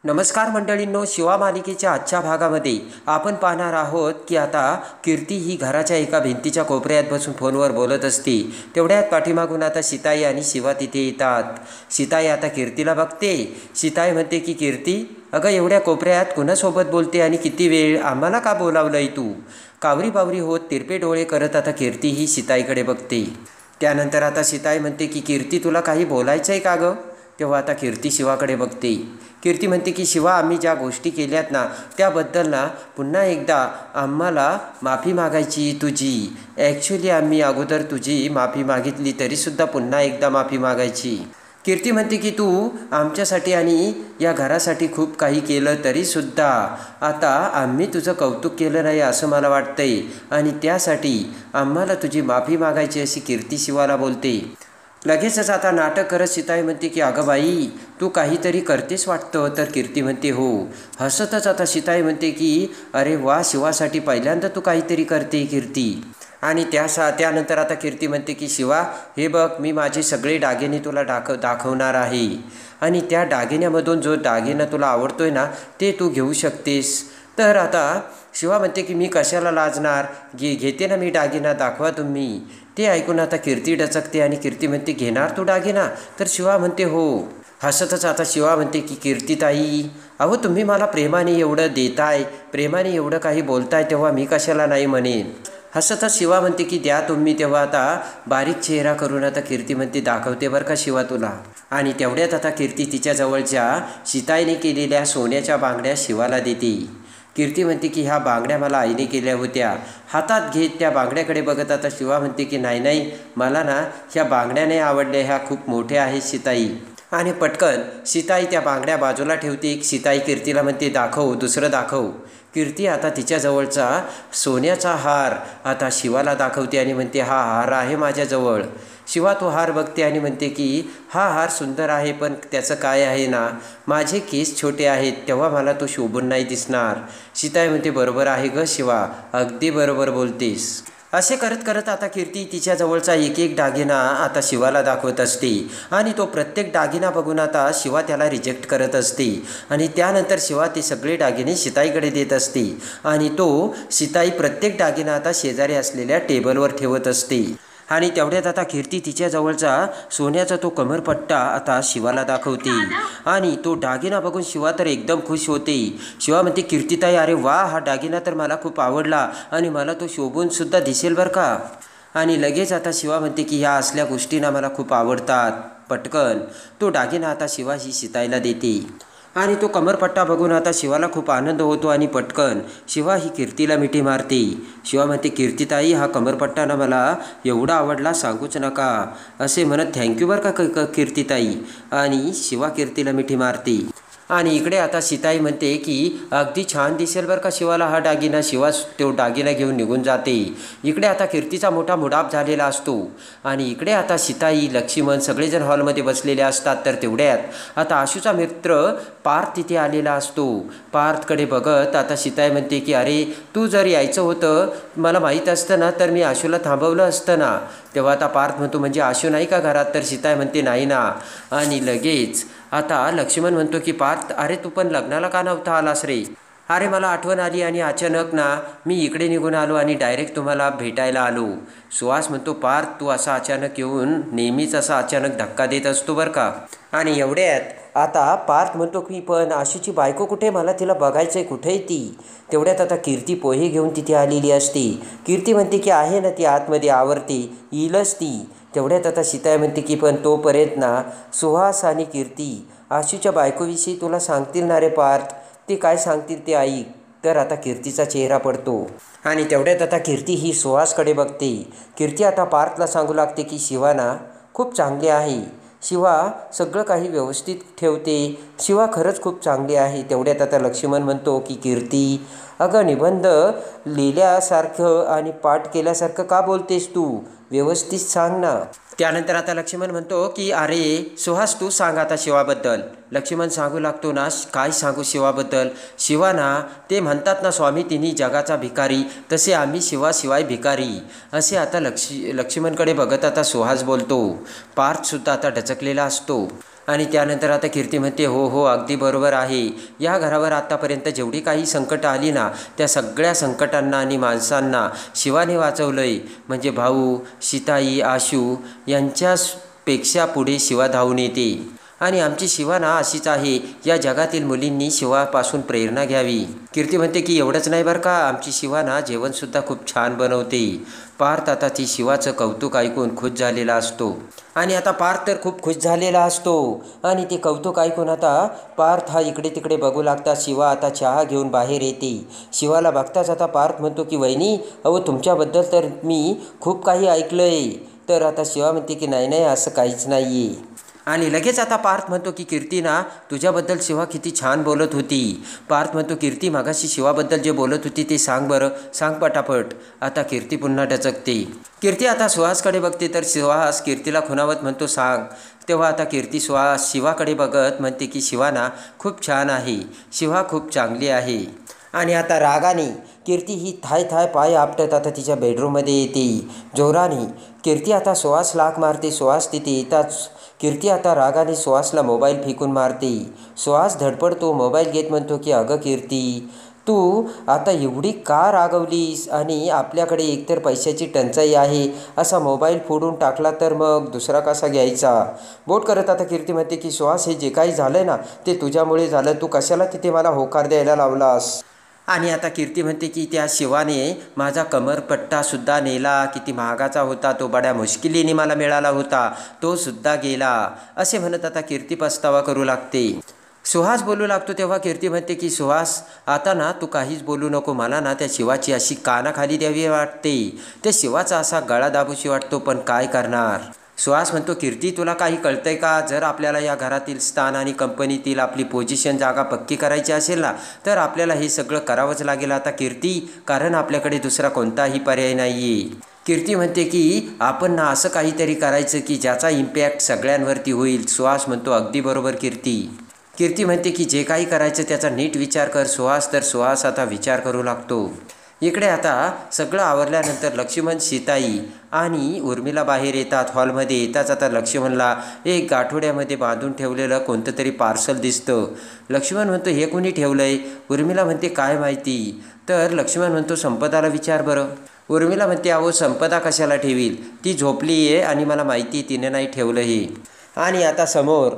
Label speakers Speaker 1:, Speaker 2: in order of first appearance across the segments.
Speaker 1: नमस्कार मंडळींनो, शिवा मालिकेच्या आजच्या भागामध्ये आपण पाहणार आहोत की आता कीर्ती ही घराच्या एका भिंतीच्या कोपऱ्यात बसून फोनवर बोलत असते. तेवढ्यात पाठीमागून आता सीताई आणि शिवा तिथे येतात. सीताई आता कीर्तीला बघते. सीताई म्हणते की कीर्ती, अगं एवढ्या कोपऱ्यात कुणासोबत बोलते आणि किती वेळ? आम्हाला का बोलावलंय तू? कावरी बावरी होत तिरपे डोळे करत आता कीर्ती ही सीताईकडे बघते. त्यानंतर आता सीताई म्हणते की कीर्ती, तुला काही बोलायचं आहे का गं? तेव्हा आता कीर्ती शिवाकडे बघते. कीर्ती म्हणते की शिवा, आम्ही ज्या गोष्टी केल्यात ना त्याबद्दल ना पुन्हा एकदा आम्हाला माफी मागायची तुझी. ॲक्च्युली आम्ही अगोदर तुझी माफी मागितली तरीसुद्धा पुन्हा एकदा माफी मागायची. कीर्ती म्हणते की तू आमच्यासाठी आणि या घरासाठी खूप काही केलं तरीसुद्धा आता आम्ही तुझं कौतुक केलं नाही असं मला वाटतंय आणि त्यासाठी आम्हाला तुझी माफी मागायची अशी कीर्ती शिवाला बोलते. लगेचच आता नाटक करत सीताई म्हणते की अगं बाई, तू काहीतरी करतेस वाटतं. तर कीर्ती म्हणते हो. हसतच आता सीताई म्हणते की अरे वा, शिवासाठी पहिल्यांदा तू काहीतरी करते कीर्ती. आणि त्यानंतर आता कीर्ती म्हणते की शिवा, हे बघ, मी माझे सगळे दागिने तुला दाखवणार आहे आणि त्या दागिन्यामधून जो दागिना तुला आवडतोय ना ते तू घेऊ शकतेस. तर आता शिवा म्हणते की मी कशाला लाजणार, घेते ना मी दागिना, दाखवा तुम्ही. ते ऐकून आता कीर्ती डचकते आणि कीर्ती म्हणते घेणार तू दागिना? तर शिवा म्हणते हो. हसतच आता शिवा म्हणते की कीर्तीताई, अहो तुम्ही मला प्रेमाने एवढं देताय, प्रेमाने एवढं काही बोलताय, तेव्हा मी कशाला नाही म्हणेन. हसतच शिवा म्हणते की द्या तुम्ही. तेव्हा आता बारीक चेहरा करून आता कीर्ती म्हणते दाखवते बरं का शिवा तुला. आणि तेवढ्यात आता कीर्ती तिच्या जवळच्या सीताईने केलेल्या सोन्याच्या बांगड्या शिवाला देते. कीर्ती म्हणते की ह्या बांगड्या मला आईने केल्या होत्या. हातात घेत त्या बांगड्याकडे बघत आता शिवा म्हणते की नाही नाही, मला ना ह्या बांगड्या नाही आवडल्या, ह्या खूप मोठ्या आहेत सीताई. आणि पटकन सीताई त्या बांगड्या बाजूला ठेवते. सीताई कीर्तीला म्हणते दाखव, दुसरं दाखव. कीर्ती आता तिच्याजवळचा सोन्याचा हार आता शिवाला दाखवते आणि म्हणते हा हार आहे माझ्याजवळ. शिवा तो हार बघते आणि म्हणते की हा हार सुंदर आहे, पण त्याचं काय आहे ना, माझे केस छोटे आहेत तेव्हा मला तो शोभून नाही दिसणार. सीताई म्हणते बरोबर आहे गं शिवा, अगदी बरोबर बोलतेस. असे करत करत आता कीर्ती तिच्याजवळचा एक एक दागिना आता शिवाला दाखवत असते आणि तो प्रत्येक दागिना बघून आता शिवा त्याला रिजेक्ट करत असते. आणि त्यानंतर शिवा ते सगळे दागिने सीताईकडे देत असते आणि तो सीताई प्रत्येक दागिना आता शेजारी असलेल्या टेबलवर ठेवत असते. आणि तेवढ्यात आता कीर्ती तिच्याजवळचा सोन्याचा तो कमरपट्टा आता शिवाला दाखवते आणि तो दागिना बघून शिवा तर एकदम खुश होते. शिवा म्हणते कीर्तीताई, अरे वा, हा दागिना तर मला खूप आवडला आणि मला तो शोभूनसुद्धा दिसेल बरं का. आणि लगेच आता शिवा म्हणते की ह्या असल्या गोष्टींना मला खूप आवडतात. पटकन तो दागिना आता शिवा ही सीताईला देते आणि तो कमरपट्टा बघून आता शिवाला खूप आनंद होतो आणि पटकन शिवा ही कीर्तीला मिठी मारते. शिवा म्हणते कीर्तीताई, हा कमरपट्टा ना मला एवढा आवडला सांगूच नका असे म्हणत थँक्यू बरं का कीर्तीताई. आणि शिवा कीर्तीला मिठी मारते. आणि इकडे आता सीताई म्हणते की अगदी छान दिसेल बरं का शिवाला हा दागिना. शिवा तो दागिना घेऊन निघून जाते. इकडे आता कीर्तीचा मोठा मुडाप झालेला असतो आणि इकडे आता सीताई, लक्ष्मण सगळेजण हॉलमध्ये बसलेले असतात. तर तेवढ्यात आता आशूचा मित्र पार्थ तिथे आलेला असतो. पार्थकडे बघत आता सीताई म्हणते की अरे, तू जर यायचं होतं, मला माहीत असतं ना तर मी आशूला थांबवलं असतं ना. तेव्हा आता पार्थ म्हणतो म्हणजे आशू नाही का घरात? तर सीताई म्हणते नाही ना. आणि लगेच आता लक्ष्मण म्हणतो की पार्थ, अरे तू पण लग्नाला का नव्हता आलास रे? अरे मला आठवण आली आणि अचानक ना मी इकडे निघून आलो आणि डायरेक्ट तुम्हाला भेटायला आलो. सुहास म्हणतो पार्थ, तू असा अचानक येऊन नेहमीच असा अचानक धक्का देत असतो बरं का. आणि एवढ्यात आता पार्थ म्हणतो की पण आशूची बायको कुठे? मला तिला बघायचं आहे, कुठे आहे ती? तेवढ्यात आता कीर्ती पोहे घेऊन तिथे आलेली असते. कीर्ती म्हणते की आहे ना ती आतमध्ये आवरते, येईलच ती. तेवढ्यात आता सीताई म्हणते की पण तोपर्यंत ना सुहास आणि कीर्ती आशूच्या बायकोविषयी तुला सांगतील ना रे पार्थ, ते काय सांगतील ते ऐक. तर आता कीर्तीचा चेहरा पडतो आणि तेवढ्यात आता कीर्ती ही सुहासकडे बघते. कीर्ती आता पार्थला सांगू लागते की शिवा ना खूप चांगली आहे, शिवा सगळं काही व्यवस्थित ठेवते, शिवा खरंच खूप चांगली आहे. तेवढ्यात आता लक्ष्मण म्हणतो की कीर्ती, अगं निबंध लिहिल्यासारखं आणि पाठ केल्यासारखं का बोलतेस तू? व्यवस्थित सांग ना. त्यानंतर आता लक्ष्मण म्हणतो की अरे सुहास, तू सांग आता शिवाबद्दल. लक्ष्मण सांगू लागतो ना, काय सांगू शिवाबद्दल? शिवा ना, ते म्हणतात ना स्वामी तिन्ही जगाचा भिकारी, तसे आम्ही शिवाशिवाय भिकारी असे आता लक्ष्मणकडे बघत आता सुहास बोलतो. पार्थसुद्धा आता डचकलेला असतो आणि त्यानंतर आता कीर्ती म्हणते, हो हो अगदी बरोबर आहे. या घरावर आत्तापर्यंत जेवढी काही संकटं आली ना, त्या सगळ्या संकटांना आणि माणसांना शिवाने वाचवलं आहे. म्हणजे भाऊ, सीताई, आशू यांच्यापेक्षा पुढे शिवा धावून येते. आणि आमची शिवा ना अशीच आहे. या जगातील मुलींनी शिवापासून प्रेरणा घ्यावी. कीर्ती म्हणते की एवढंच नाही बरं का, आमची शिवा ना जेवणसुद्धा खूप छान बनवते. पार्थ आता ती शिवाचं कौतुक ऐकून खुश झालेला असतो. आणि आता पार्थ तर खूप खुश झालेला असतो. आणि ते कौतुक ऐकून आता पार्थ हा इकडे तिकडे बघू लागता. शिवा आता चहा घेऊन बाहेर येते. शिवाला बघताच आता पार्थ म्हणतो की वहिनी, अहो तुमच्याबद्दल तर मी खूप काही ऐकलं आहे. तर आता शिवा म्हणते की नाही नाही असं काहीच नाही आहे. आणि लगेच आता पार्थ म्हणतो की कीर्ती ना तुझ्याबद्दल शिवा किती छान बोलत होती. पार्थ म्हणतो कीर्ती मागाशी शिवाबद्दल जे बोलत होती ते सांग बरं, सांग पटापट. आता कीर्ती पुन्हा डचकते. कीर्ती आता सुहासकडे बघते तर सुहास कीर्तीला खुणावत म्हणतो सांग. तेव्हा आता कीर्ती शिवाकडे बघत म्हणते की शिवा ना खूप छान आहे, शिवा खूप चांगली आहे. आणि आता रागाने कीर्ती ही थाय थाय पाय आपटत आता तिच्या बेडरूममध्ये येते जोराने. कीर्ती आता सुहासला हाक मारते. सुहास तिथे येताच कीर्ती आता रागाने सुहासला मोबाईल फेकून मारते. सुहास धडपडतो. मोबाईल घेत म्हणतो की अगं कीर्ती, तू आता एवढी का रागवलीस? आणि आपल्याकडे एकतर पैशाची टंचाई आहे, असा मोबाईल फोडून टाकला तर मग दुसरा कसा घ्यायचा? बोट करत आता कीर्ती म्हणते की सुहास, हे जे काही झालं ना ते तुझ्यामुळे झालं. तू कशाला तिथे मला होकार द्यायला लावलास? आणि आता कीर्ती म्हणते की त्या शिवाने माझा कमरपट्टासुद्धा नेला. किती महागाचा होता तो, बड्या मुश्किलीने मला मिळाला होता, तो सुद्धा गेला. असे म्हणत आता कीर्ती पस्तावा करू लागते. सुहास बोलू लागतो. तेव्हा कीर्ती म्हणते की सुहास आता ना तू काहीच बोलू नको. मला ना त्या शिवाची अशी कानाखाली द्यावी वाटते, त्या शिवाचा असा गळा दाबूशी वाटतो, पण काय करणार? सुहास म्हणतो कीर्ती तुला काही कळतंय का? जर आपल्याला या घरातील स्थान आणि कंपनीतील आपली पोझिशन जागा पक्की करायची असेल ना तर आपल्याला हे सगळं करावंच लागेल आता कीर्ती, कारण आपल्याकडे दुसरा कोणताही पर्याय नाही आहे. कीर्ती म्हणते की आपण ना असं काहीतरी करायचं की ज्याचा इम्पॅक्ट सगळ्यांवरती होईल. सुहास म्हणतो अगदी बरोबर कीर्ती. कीर्ती म्हणते की जे काही करायचं त्याचा नीट विचार कर सुहास. तर सुहास आता विचार करू लागतो. इकडे आता सगळं आवरल्यानंतर लक्ष्मण, सीताई आणि उर्मिला बाहेर येतात. हॉलमध्ये येताच आता लक्ष्मणला एक गाठोड्यामध्ये बांधून ठेवलेलं कोणतं तरी पार्सल दिसतं. लक्ष्मण म्हणतो हे कोणी ठेवलं आहे? उर्मिला म्हणते काय माहिती. तर लक्ष्मण म्हणतो संपदाला विचार बरं. उर्मिला म्हणते अहो संपदा कशाला ठेवील, ती झोपली आहे आणि मला माहिती तिने नाही ठेवलं हे. आणि आता समोर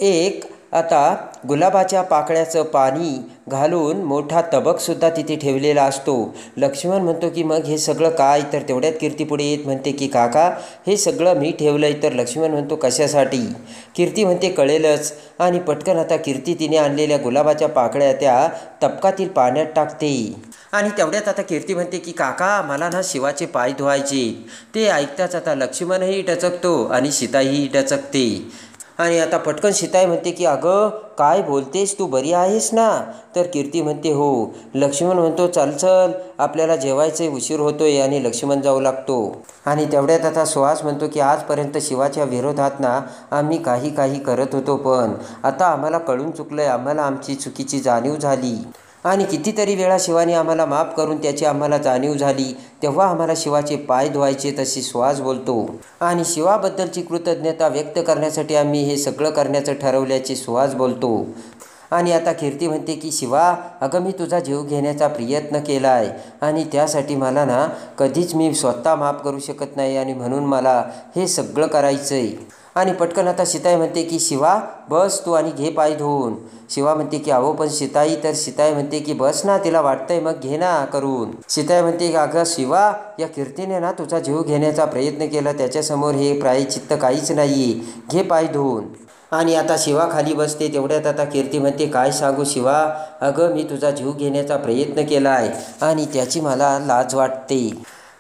Speaker 1: एक आता गुलाबाच्या पाकळ्याचं पाणी घालून मोठा तबकसुद्धा तिथे ठेवलेला असतो. लक्ष्मण म्हणतो की मग हे सगळं काय? तर तेवढ्यात कीर्ती पुढे येत म्हणते की काका हे सगळं मी ठेवलं आहे. तर लक्ष्मण म्हणतो कशासाठी? कीर्ती म्हणते कळेलच. आणि पटकन आता कीर्ती तिने आणलेल्या गुलाबाच्या पाकळ्या त्या तबकातील पाण्यात टाकते. आणि तेवढ्यात आता कीर्ती म्हणते की काका मला ना शिवाचे पाय धुवायचे. ते ऐकताच आता लक्ष्मणही डचकतो आणि सीताही डचकते. आणि आता पटकन सीताई म्हणते की अगं काय बोलतेस तू, बरी आहेस ना? तर कीर्ती म्हणते हो. लक्ष्मण म्हणतो चल चल आपल्याला जेवायचे, उशीर होतोय. आणि लक्ष्मण जाऊ लागतो. आणि तेवढ्यात आता सुहास म्हणतो की आजपर्यंत शिवाच्या विरोधात ना आम्ही काही करत होतो, पण आता आम्हाला कळून चुकलंय, आम्हाला आमची चुकीची जाणीव झाली. आणि कितीतरी वेळा शिवाने आम्हाला माफ करून त्याची आम्हाला जाणीव झाली, तेव्हा आम्हाला शिवाचे पाय धुवायचे, तशी सुहास बोलतो. आणि शिवाबद्दलची कृतज्ञता व्यक्त करण्यासाठी आम्ही हे सगळं करण्याचं ठरवल्याचे सुहास बोलतो. आणि आता कीर्ती म्हणते की शिवा अगं मी तुझा जीव घेण्याचा प्रयत्न केला आहे आणि त्यासाठी मला ना कधीच मी स्वतः माफ करू शकत नाही आणि म्हणून मला हे सगळं करायचं आहे. आणि पटकन आता सीताई म्हणते की शिवा बस तू आणि घे पाय धुवून. शिवा म्हणते की अहो पण सीताई. तर सीताई म्हणते की बस ना, तिला वाटतंय मग घे ना करून. सीताई म्हणते की अगं शिवा या कीर्तीने ना तुझा जीव घेण्याचा प्रयत्न केला, त्याच्यासमोर हे प्रायश्चित्त काहीच नाही आहे, घे पाय धुवून. आणि आता शिवा खाली बसते. तेवढ्यात आता कीर्ती म्हणते काय सांगू शिवा, अगं मी तुझा जीव घेण्याचा प्रयत्न केला आहे आणि त्याची मला लाज वाटते.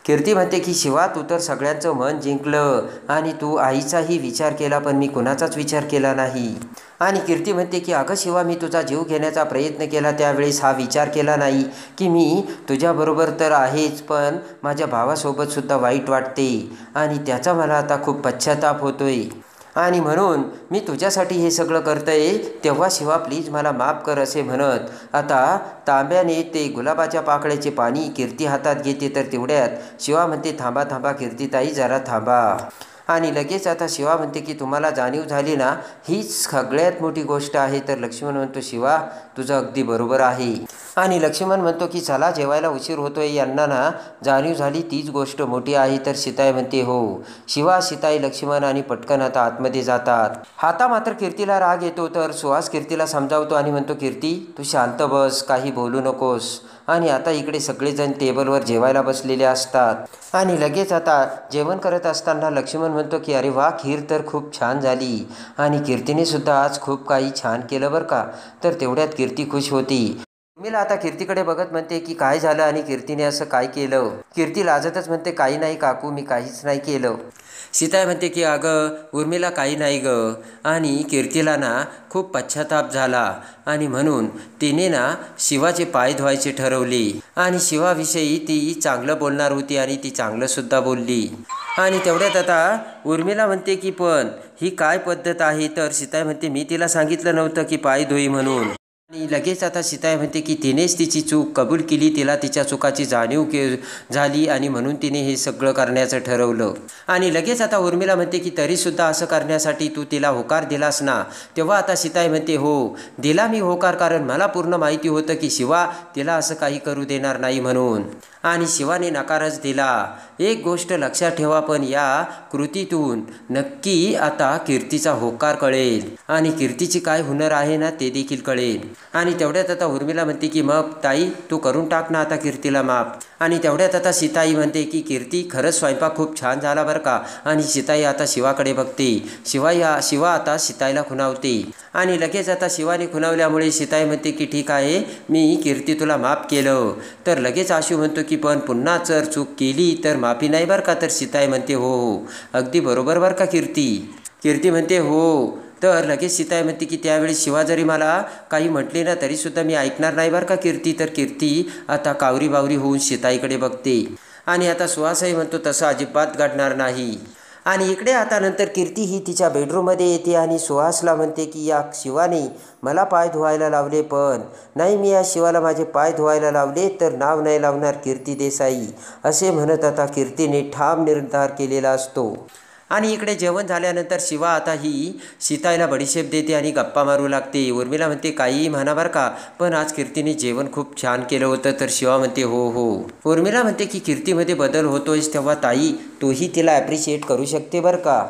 Speaker 1: कीर्ती म्हणते की शिवा तू तर सगळ्यांचं मन जिंकलं आणि तू आईचाही विचार केला, पण मी कुणाचाच विचार केला नाही. आणि कीर्ती म्हणते की अगं शिवा मी तुझा जीव घेण्याचा प्रयत्न केला, त्यावेळेस हा विचार केला नाही की मी तुझ्याबरोबर तर आहेच, पण माझ्या भावासोबतसुद्धा वाईट वाटते आणि त्याचा मला आता खूप पश्चाताप होतोय आणि म्हणून मी तुझ्यासाठी हे सगळं करतंय, तेव्हा शिवा प्लीज मला माफ कर. असे म्हणत आता तांब्याने ते गुलाबाच्या पाकळ्याचे पाणी कीर्ती हातात घेते. तर तेवढ्यात शिवा म्हणते थांबा थांबा कीर्तीताई जरा थांबा. आणि लगेच आता शिवा म्हणते की तुम्हाला जाणीव झाली ना, हीच सगळ्यात मोठी गोष्ट आहे. तर लक्ष्मण म्हणतो शिवा तुझं अगदी बरोबर आहे. आणि लक्ष्मण म्हणतो की चला जेवायला उशीर होतोय, यांना ना जाणीव झाली तीच गोष्ट मोठी आहे. तर सीताई म्हणते हो. शिवा, सीताई, लक्ष्मण आणि पटकन आता आतमध्ये जातात. आता मात्र कीर्तीला राग येतो. तर सुहास कीर्तीला समजावतो आणि म्हणतो कीर्ती तू शांत बस, काही बोलू नकोस. आणि आता इकडे सगळेजण टेबलवर जेवायला बसलेले असतात आणि लगेच आता जेवण करत असताना लक्ष्मण म्हणतो की अरे वा, खीर तर खूप छान झाली आणि कीर्तीने सुद्धा आज खूप काही छान केलं बरं का. तर तेवढ्यात कीर्ती खुश होती. उर्मिला आता कीर्तीकडे बघत म्हणते की काय झालं आणि कीर्तीने असं काय केलं. कीर्ती लाजतच म्हणते काही नाही काकू, मी काहीच नाही केलं. सीताई म्हणते की अगं उर्मिला काही नाही गं. आणि कीर्तीला ना खूप पश्चाताप झाला आणि म्हणून तिने ना शिवाचे पाय धुवायचे ठरवले आणि शिवाविषयी ती चांगलं बोलणार होती आणि ती चांगलंसुद्धा बोलली. आणि तेवढ्यात आता उर्मिला म्हणते की पण ही काय पद्धत आहे. तर सीताई म्हणते मी तिला सांगितलं नव्हतं की पाय धुई म्हणून. आणि लगेच आता सीताई म्हणते की तिनेच तिची चूक कबूल केली, तिला तिच्या चुकाची जाणीव झाली आणि म्हणून तिने हे सगळं करण्याचं ठरवलं. आणि लगेच आता उर्मिला म्हणते की तरीसुद्धा असं करण्यासाठी तू तिला होकार दिलास ना. तेव्हा आता सीताई म्हणते हो दिला मी होकार, कारण मला पूर्ण माहिती होतं की शिवा तिला असं काही करू देणार नाही म्हणून. आणि शिवाने नकारच दिला. एक गोष्ट लक्षात ठेवा, पण या कृतीतून नक्की आता कीर्तीचा होकार कळेल आणि कीर्तीची काय हुनर आहे ना ते देखील कळेल. आणि तेवढ्यात आता उर्मिला म्हणते की मग ताई तू करून टाक ना आता कीर्तीला माफ. आणि तेवढ्यात आता सीताई म्हणते की कीर्ती खरंच स्वयंपाक खूप छान झाला बरं का. आणि सीताई आता शिवाकडे बघते. शिवा आता सीताईला खुणावते आणि लगेच आता शिवाने खुणावल्यामुळे सीताई म्हणते की ठीक आहे मी कीर्ती तुला माफ केलं. तर लगेच आशू म्हणतो की पण पुन्हा जर चूक केली तर माफी नाही बरं का. तर सीताई म्हणते हो हो अगदी बरोबर बरं का कीर्ती. कीर्ती म्हणते हो. तर लगेच सीताई म्हणते की त्यावेळी शिवा जरी मला काही म्हटले ना तरीसुद्धा मी ऐकणार नाही बरं का कीर्ती. तर कीर्ती आता कावरी बावरी होऊन सीताईकडे बघते आणि आता सुहासही म्हणतो तसं अजिबात घडणार नाही. आणि इकडे आता नंतर कीर्ती ही तिच्या बेडरूममध्ये येते आणि सुहासला म्हणते की या शिवाने मला पाय धुवायला लावले, पण नाही मी या शिवाला माझे पाय धुवायला लावले तर नाव नाही लावणार कीर्ती देसाई, असे म्हणत आता कीर्तीने ठाम निर्धार केलेला असतो. आणि इकडे जेवण झाल्यानंतर शिवा आता ही सीताईला बडीशेप देते आणि गप्पा मारू लागते. उर्मिला म्हणते काहीही म्हणा बरं का, पण आज कीर्तीने जेवण खूप छान केलं होतं. तर शिवा म्हणते हो हो. उर्मिला म्हणते की कीर्तीमध्ये बदल होतोयस तेव्हा ताई तूही तिला ॲप्रिशिएट करू शकते बरं का.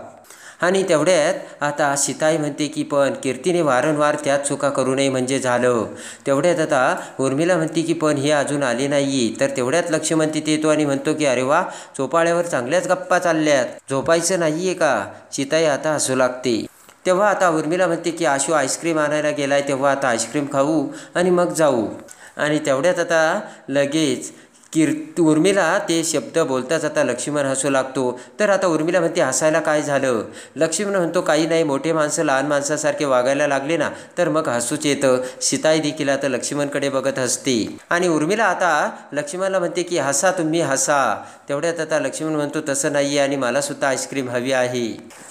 Speaker 1: आणि तेवढ्यात आता सीताई म्हणते की पण कीर्तीने वारंवार त्याच चुका करू नये म्हणजे झालं. तेवढ्यात आता उर्मिला म्हणते की पण हे अजून आले नाही. तर तेवढ्यात लक्ष्मण तिथे येतो आणि म्हणतो की अरे वा, चोपाळ्यावर चांगल्याच गप्पा चालल्यात, झोपायचं नाही आहे का. सीताई आता हसू लागते. तेव्हा आता उर्मिला म्हणते की आशू आईस्क्रीम आणायला गेलाय, तेव्हा आता आईस्क्रीम खाऊ आणि मग जाऊ. आणि तेवढ्यात आता लगेच उर्मिला ते शब्द बोलताच आता लक्ष्मण हसू लागतो. तर आता उर्मिला म्हणते हसायला काय झालं. लक्ष्मण म्हणतो काही नाही, मोठे माणसं लहान माणसासारखे वागायला लागले ना तर मग हसूच येतं. सीताई देखील आता लक्ष्मणकडे बघत हसते आणि उर्मिला आता लक्ष्मणला म्हणते की हसा तुम्ही हसा. तेवढ्यात आता लक्ष्मण म्हणतो तसं नाही आहे आणि मला सुद्धा आईस्क्रीम हवी आहे.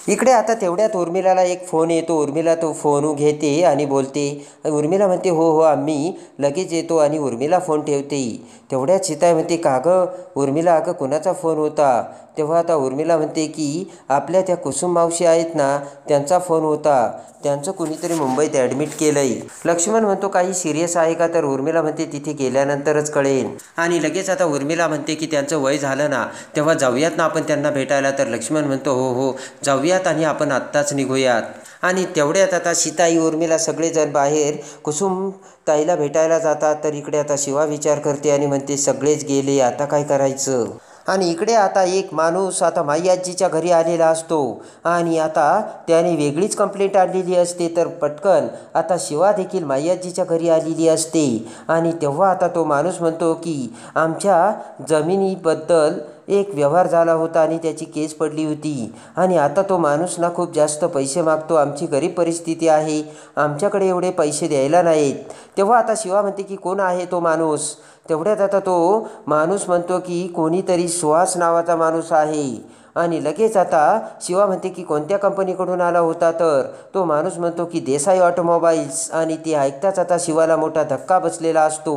Speaker 1: इकडे आता तेवढ्यात उर्मिलाला एक फोन येतो. उर्मिला तो फोन घेते आणि बोलते. उर्मिला म्हणते हो हो आम्ही लगेच येतो आणि उर्मिला फोन ठेवते. तेवढ्यात सीताई म्हणते का गं उर्मिला, अगं कुणाचा फोन होता. तेव्हा आता उर्मिला म्हणते की आपल्या त्या कुसुम मावशी आहेत ना त्यांचा फोन होता, त्यांचं कुणीतरी मुंबईत ॲडमिट केलंय. लक्ष्मण म्हणतो काही सिरियस आहे का. तर उर्मिला म्हणते तिथे गेल्यानंतरच कळेल. आणि लगेच आता उर्मिला म्हणते की त्यांचं वय झालं ना तेव्हा जाऊयात ना आपण त्यांना भेटायला. तर लक्ष्मण म्हणतो हो हो जाऊयात आणि आपण आत्ताच निघूयात. आणि तेवढ्यात आता सीताई उर्मिला सगळेजण बाहेर कुसुम ताईला भेटायला जातात. तर इकडे आता शिवा विचार करते आणि म्हणते सगळेच गेले आता काय करायचं. आणि इकडे आता एक माणूस आता माई आजीच्या घरी आलेला असतो आणि आता त्याने वेगळीच कंप्लेंट आणलेली असते. तर पटकन आता शिवा देखील माई आजीच्या घरी आलेली असते. आणि तेव्हा आता तो माणूस म्हणतो की आमच्या जमिनीबद्दल एक व्यवहार झाला होता आणि त्याची केस पडली होती आणि आता तो माणूस ना खूप जास्त पैसे मागतो. आमची गरीब परिस्थिती आहे, आमच्याकडे एवढे पैसे द्यायला नाहीत. तेव्हा आता शिवा म्हणते की कोण आहे तो माणूस. तेवढ्यात आता तो माणूस म्हणतो की कोणीतरी सुहास नावाचा माणूस आहे आणि लगेच आता शिवा म्हणते की कोणत्या कंपनीकडून आला होता, तर तो माणूस म्हणतो की देसाई ऑटोमोबाईल्स. आणि ते ऐकताच आता शिवाला मोठा धक्का बसलेला असतो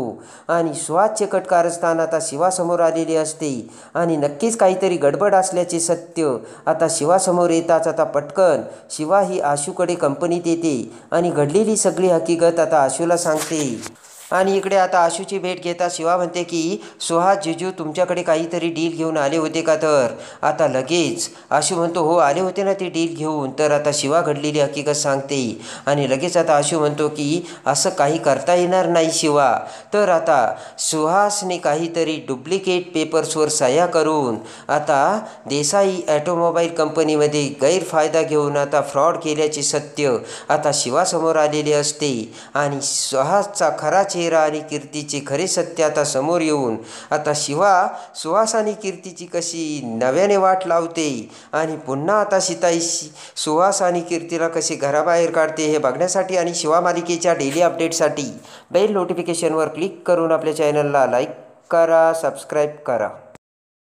Speaker 1: आणि सुहासचे कट कारस्थान आता शिवासमोर आलेले असते आणि नक्कीच काहीतरी गडबड असल्याचे सत्य आता शिवासमोर येताच आता पटकन शिवा ही आशूकडे कंपनीत येते आणि घडलेली सगळी हकीकत आता आशूला सांगते. आणि इकडे आता आशूची भेट घेता शिवा म्हणते की सुहास जिजू तुमच्याकडे काहीतरी डील घेऊन आले होते का, तर आता लगेच आशू म्हणतो हो आले होते ना ते डील घेऊन. तर आता शिवा घडलेली हकीकत सांगते आणि लगेच आता आशू म्हणतो की असं काही करता येणार नाही शिवा. तर आता सुहासने काहीतरी डुप्लिकेट पेपर्सवर सह्या करून आता देसाई ऑटोमोबाईल कंपनीमध्ये गैरफायदा घेऊन आता फ्रॉड केल्याचे सत्य आता शिवासमोर आलेले असते आणि सुहासचा खरा चेहरा आणि कीर्तीचे खरे सत्य आता समोर येऊन आता शिवा सुहास आणि कीर्तीची कशी नव्याने वाट लावते आणि पुन्हा आता सीताई सुहास आणि कीर्तीला कसे घराबाहेर काढते हे बघण्यासाठी आणि शिवा मालिकेच्या डेली अपडेटसाठी बेल नोटिफिकेशनवर क्लिक करून आपल्या चॅनलला लाईक करा, सबस्क्राईब करा.